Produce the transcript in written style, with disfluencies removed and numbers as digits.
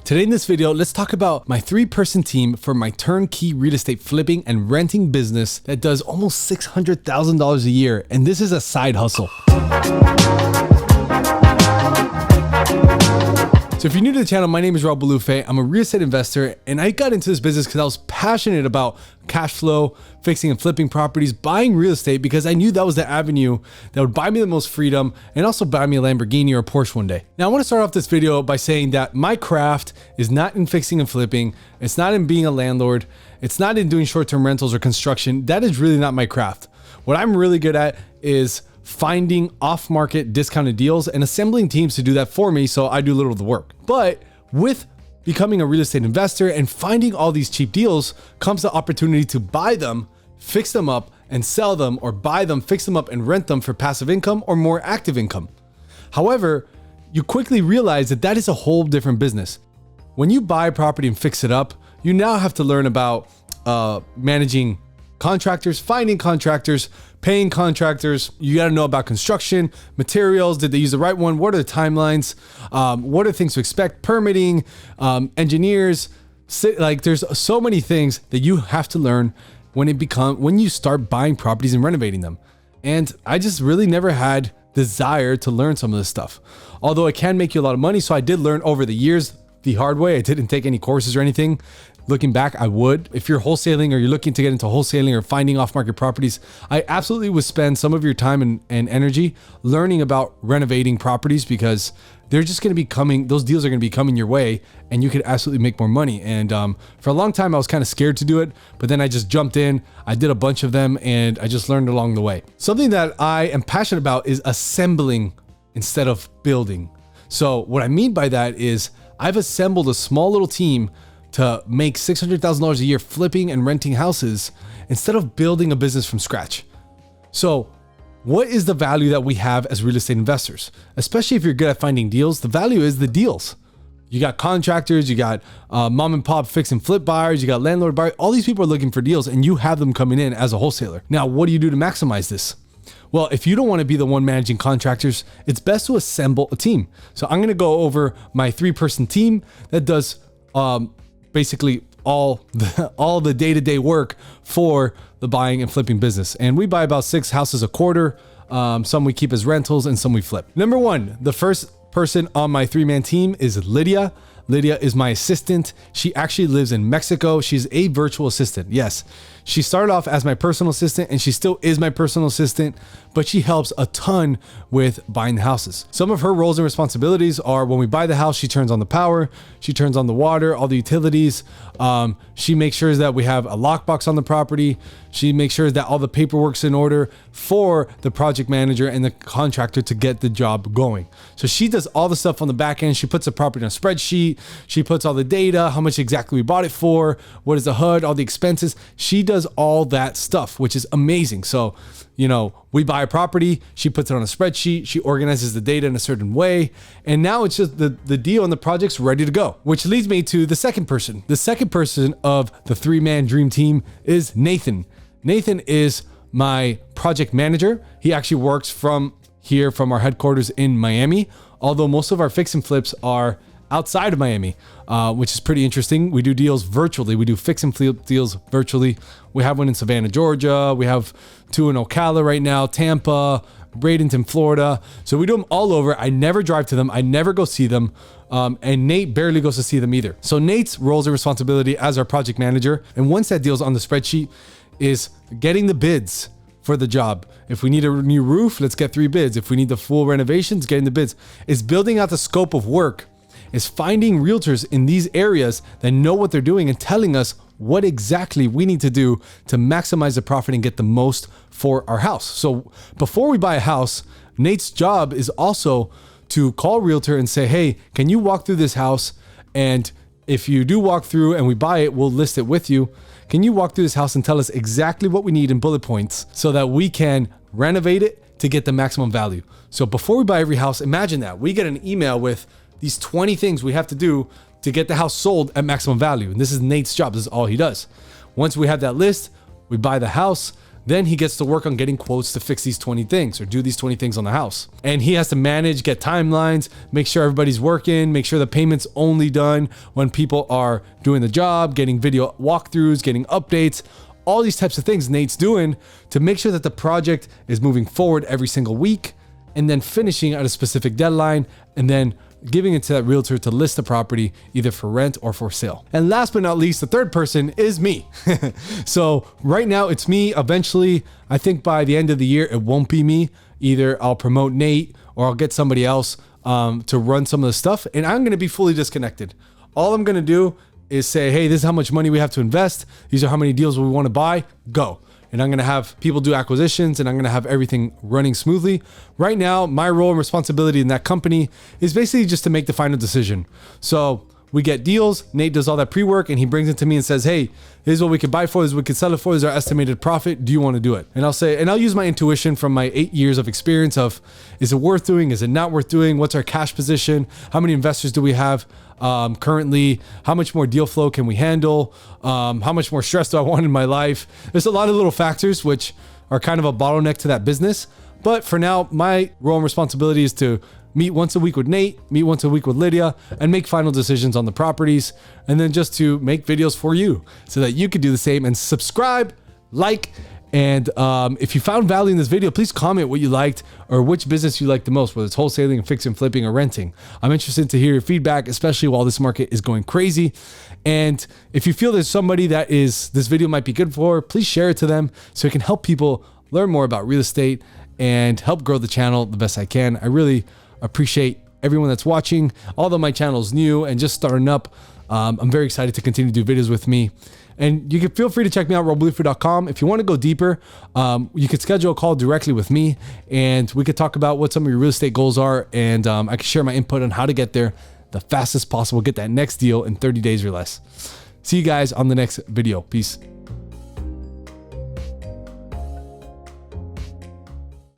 Today in this video, let's talk about my 3-person team for my turnkey real estate flipping and renting business that does almost $600,000 a year. And this is a side hustle. So if you're new to the channel, my name is Rob Balufe. I'm a real estate investor, and I got into this business because I was passionate about cash flow, fixing and flipping properties, buying real estate, because I knew that was the avenue that would buy me the most freedom and also buy me a Lamborghini or a Porsche one day. Now, I want to start off this video by saying that my craft is not in fixing and flipping. It's not in being a landlord. It's not in doing short-term rentals or construction. That is really not my craft. What I'm really good at is finding off-market discounted deals and assembling teams to do that for me, so I do a little of the work. But with becoming a real estate investor and finding all these cheap deals comes the opportunity to buy them, fix them up, and sell them, or buy them, fix them up, and rent them for passive income or more active income. However, you quickly realize that that is a whole different business. When you buy property and fix it up, you now have to learn about managing contractors, finding contractors, paying contractors. You got to know about construction, materials. Did they use the right one? What are the timelines? What are things to expect? Permitting, engineers. Like, there's so many things that you have to learn when you start buying properties and renovating them. And I just really never had desire to learn some of this stuff. Although it can make you a lot of money, so I did learn over the years the hard way. I didn't take any courses or anything. Looking back, I would. If you're wholesaling or you're looking to get into wholesaling or finding off-market properties, I absolutely would spend some of your time and energy learning about renovating properties, because they're just going to be coming. Those deals are going to be coming your way, and you could absolutely make more money. And for a long time, I was kind of scared to do it, but then I just jumped in. I did a bunch of them, and I just learned along the way. Something that I am passionate about is assembling instead of building. So what I mean by that is I've assembled a small little team to make $600,000 a year flipping and renting houses instead of building a business from scratch. So what is the value that we have as real estate investors? Especially if you're good at finding deals, the value is the deals. You got contractors, you got mom and pop fix and flip buyers, you got landlord buyers. All these people are looking for deals, and you have them coming in as a wholesaler. Now, what do you do to maximize this? Well, if you don't want to be the one managing contractors, it's best to assemble a team. So I'm going to go over my 3-person team that does basically all the day-to-day work for the buying and flipping business. And we buy about 6 houses a quarter. Some we keep as rentals and some we flip. Number 1, the first person on my 3-man team is Lydia. Lydia is my assistant. She actually lives in Mexico. She's a virtual assistant. Yes, she started off as my personal assistant, and she still is my personal assistant, but she helps a ton with buying the houses. Some of her roles and responsibilities are when we buy the house, she turns on the power, she turns on the water, all the utilities. She makes sure that we have a lockbox on the property. She makes sure that all the paperwork's in order for the project manager and the contractor to get the job going. So she does all the stuff on the back end. She puts the property on a spreadsheet. She puts all the data, how much exactly we bought it for, what is the HUD, all the expenses. She does all that stuff, which is amazing. So, you know, we buy a property, she puts it on a spreadsheet, she organizes the data in a certain way, and now it's just the deal and the project's ready to go. Which leads me to the second person. The second person of the 3-man dream team is Nathan. Nathan is my project manager. He actually works from our headquarters in Miami, although most of our fix and flips are outside of Miami, which is pretty interesting. We do deals virtually. We do fix and flip deals virtually. We have one in Savannah, Georgia. We have 2 in Ocala right now, Tampa, Bradenton, Florida. So we do them all over. I never drive to them. I never go see them. And Nate barely goes to see them either. So Nate's roles and responsibility as our project manager, and once that deal's on the spreadsheet, is getting the bids for the job. If we need a new roof, let's get 3 bids. If we need the full renovations, getting the bids. It's building out the scope of work. Is finding realtors in these areas that know what they're doing and telling us what exactly we need to do to maximize the profit and get the most for our house. So before we buy a house, Nate's job is also to call a realtor and say, hey, can you walk through this house? And if you do walk through and we buy it, we'll list it with you. Can you walk through this house and tell us exactly what we need in bullet points so that we can renovate it to get the maximum value? So before we buy every house, imagine that we get an email with these 20 things we have to do to get the house sold at maximum value. And this is Nate's job. This is all he does. Once we have that list, we buy the house. Then he gets to work on getting quotes to fix these 20 things or do these 20 things on the house. And he has to manage, get timelines, make sure everybody's working, make sure the payment's only done when people are doing the job, getting video walkthroughs, getting updates, all these types of things Nate's doing to make sure that the project is moving forward every single week and then finishing at a specific deadline and then giving it to that realtor to list the property either for rent or for sale. And last but not least, the third person is me. So right now it's me. Eventually, I think by the end of the year, it won't be me. Either I'll promote Nate or I'll get somebody else to run some of the stuff, and I'm going to be fully disconnected. All I'm going to do is say, hey, this is how much money we have to invest. These are how many deals we want to buy. Go. And I'm going to have people do acquisitions and I'm going to have everything running smoothly. Right now, my role and responsibility in that company is basically just to make the final decision. So we get deals. Nate does all that pre-work and he brings it to me and says, hey, this is what we could buy for. This is what we could sell it for. This is our estimated profit. Do you want to do it? And I'll say, and I'll use my intuition from my 8 years of experience of, is it worth doing? Is it not worth doing? What's our cash position? How many investors do we have currently? How much more deal flow can we handle? How much more stress do I want in my life? There's a lot of little factors which are kind of a bottleneck to that business. But for now, my role and responsibility is to meet once a week with Nate, meet once a week with Lydia, and make final decisions on the properties. And then just to make videos for you so that you can do the same and subscribe, like, and if you found value in this video, please comment what you liked or which business you liked the most, whether it's wholesaling, fixing, flipping, or renting. I'm interested to hear your feedback, especially while this market is going crazy. And if you feel there's somebody that this video might be good for, please share it to them so it can help people learn more about real estate and help grow the channel the best I can. I really appreciate everyone that's watching. Although my channel is new and just starting up, I'm very excited to continue to do videos with me. And you can feel free to check me out, roblufa.com. If you want to go deeper, you could schedule a call directly with me and we could talk about what some of your real estate goals are. And I can share my input on how to get there the fastest possible, get that next deal in 30 days or less. See you guys on the next video. Peace.